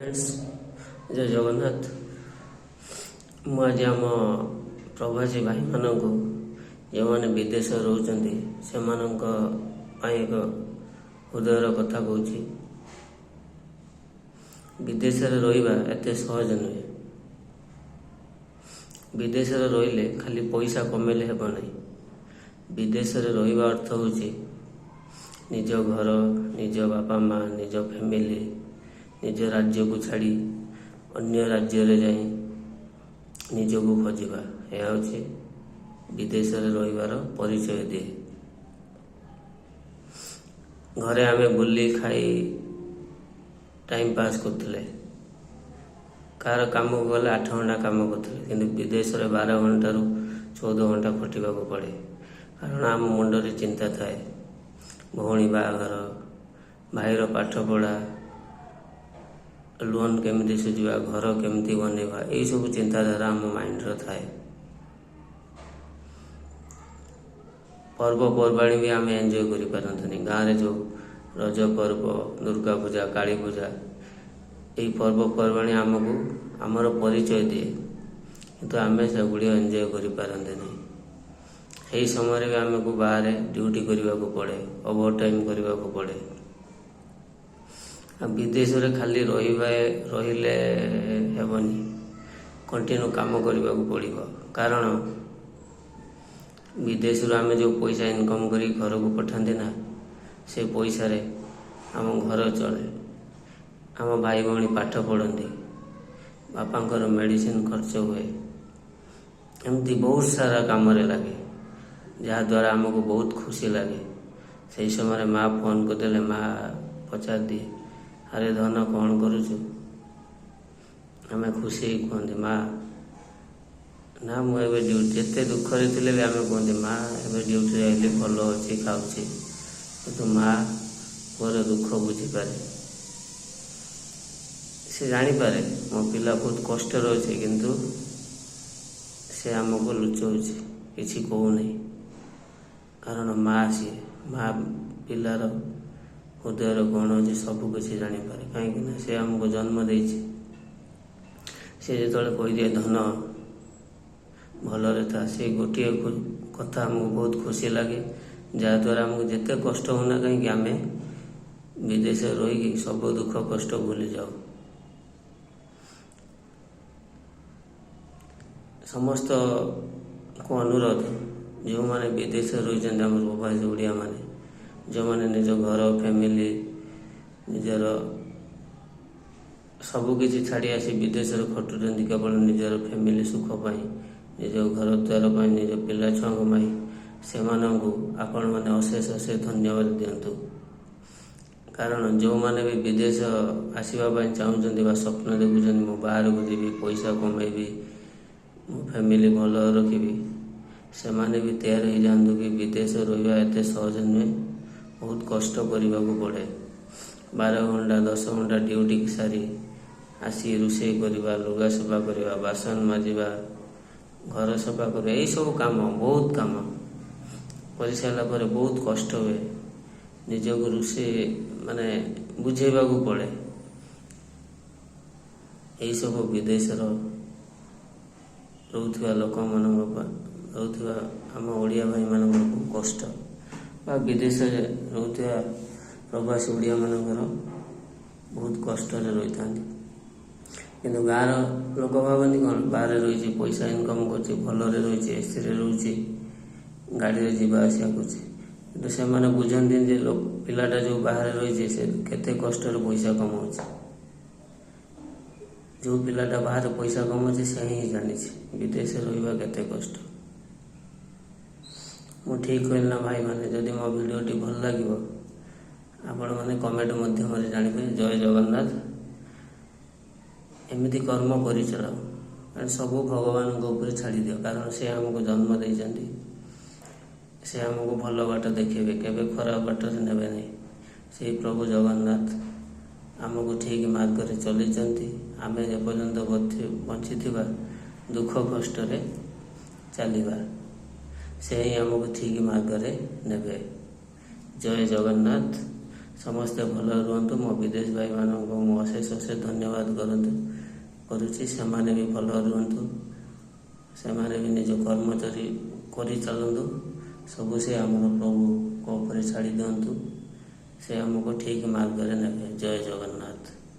Friends जय जगन्नाथ। मुझे आम प्रवासी भाई मानक जो मैंने विदेश रोचंती से एक हृदयर कथा कहूँ। विदेश रहा एत सहज नुहे। विदेश रहिले खाली पैसा कमेले हेब नहीं। विदेश रहा अर्थ हूँ निज घर, निज बापा माँ, निज फैमिली, निज राज्य को छाड़ी अन्य राज्य रे जाई निज को खोजा। यह हूँ विदेश रहिबार परिचय दिए। घरे आमे बुली खाई टाइम पास करते। कार काम को गले 8 घंटा काम करते, किंतु विदेश रे 12 घंटा रु 14 घंटा खटिबा को पड़े। कारण आम मुंडरे चिंता थाए भौणी बाहाघर, भाईर पाठ पढ़ा, लोन केमिति सुझिबा, घर केमिति बनैबा, यही सब चिंताधारा आम माइंड रो थाए। पर्वपर्वाणी भी आम एंजॉय करि पारंतनी। गाँव रे जो रज पर्व, दुर्गा पूजा, काली पूजा, यही पर्वपर्वाणी आमको आमर परिचय दिए, किंतु आम से गुड़ी एंजॉय करि पारंते नहीं। यही समय भी आमको बाहर ड्यूटी करने को पड़े, ओवर टाइम करने को पड़े। विदेश रे खाली रहिले हेबनी, कंटिन्यू काम करने को पड़ो। कारण विदेश आम जो पैसा इनकम करी घर को पठाते ना, से पैसा रे आम घर चले, आम भाई भौणी पाठ पढ़ती, बापांकर मेडिसिन खर्च हुए, एमती बहुत सारा काम रे लगे, जहाँ द्वारा आमको बहुत खुशी लगे। से समय माँ फोन करदे, माँ पचार दिए, अरे धन कौन करुचु? आम खुशी कहते माँ ना मुझे ड्यूटी जिते दुखरे थे आम कहते माँ एवं ड्यूटी आइली भल अच्छी खाऊँगी, तो माँ पुअर दुख बुझीपे। से जानीपे मो पिला बहुत कष्ट अच्छे, किंतु से आमको लुचाऊँच किसी कहूना। कारण माँ सी माँ पिलार हृदयर कौन अच्छे सबकिछ जानीपे, कहीं से आमको जन्म देछि। से जो कहीदिए धन भलरे था, से गोटे कथा आमको बहुत खुशी लगे, जहाँद्वारा आमको जिते कष्ट होना कहीं आम विदेश रही सब दुख कष्ट भूली जाओ। समस्त को अनुरोध जो माने विदेश रही प्रवासी ओडिया माने, जो माने निज घर फैमिली निजर सबकि छाड़ी आसी विदेश खटुंट केवल निजर फैमिली सुख पाई, निज घर द्वार पाई, निज पिला छुआ से आपण मैंने अशेष अशेष धन्यवाद दिंतु। कारण जो माने भी विदेश आसवाई चाहते बा स्वप्न देखुं मु बाहर को जी पैसा कमेबी, मो फैमिली भल रखी, से माने भी तैयार हो जातु कि विदेश रहा एत सहज नुहे, बहुत कष्ट करने को पड़े। 12 घंटा 10 घंटा ड्यूटी सारी आसी रोषे करवा, लुगा सफा करवा, बासन माजिबा, घर सफा करवा, यही सब काम बहुत काम कर सारा पर बहुत कष्ट हुए। निजक रोषे माने बुझेबा को पड़े। यही सब विदेश रोथुवा लोक मान रोथुवा आम ओडिया भाई मान कष्ट, बा विदेश रोथुवा प्रवासी ओडिया मानकर बहुत कष्ट रही था। किंतु गाँव लोक भावती कौन बाहर रही पैसा इनकम कर भलरे रही, एसी रोचे, गाड़ी जावा आसा कर, से बुझती पिलाटा जो बाहर रही से केते कष्ट पैसा कमाऊँ। जो पिलाटा बाहर पैसा कमाऊँ से ही जानी विदेश रहा केते कष्ट। मु ठीक कहली ना भाई मैंने? जदि मो भिडियोटी भल लगे आपण मैंने कमेंट मध्यम जानिपे। जय जगन्नाथ। एमती कर्म कर चलाओ, कारण सब भगवान ऊपर छाड़ी दियो। कारण से आमको जन्म देइछन्ति, से आमको भल बाट देखेबे, केबे खराब बाट से नेबे नहीं। से प्रभु जगन्नाथ आमको ठीक मार्ग रे चलैछन्ति। आमे जेपर्यंत बंची दुख कष्ट रे चलिबा, से ही आमको ठीक मार्ग रे नेबे। जय जगन्नाथ। ସମସ୍ତେ ଭଲ ରୁହନ୍ତୁ। ମୋ ବିଦେଶ ଭାଇମାନଙ୍କୁ ମୁଁ ଅଶେଷ ଅଶେଷ ଧନ୍ୟବାଦ କରୁଛି। ସେମାନେ ବି ଭଲ ରୁହନ୍ତୁ, ସେମାନେ ବି ନିଜ କର୍ମଚାରୀ କରିଚାଲନ୍ତୁ। ସବୁ ସେ ଆମର ପ୍ରଭୁଙ୍କ ଉପରେ ଛାଡ଼ି ଦିଅନ୍ତୁ, ସେ ଆମକୁ ଠିକ୍ ମାର୍ଗରେ ନେବେ। ଜୟ ଜଗନ୍ନାଥ।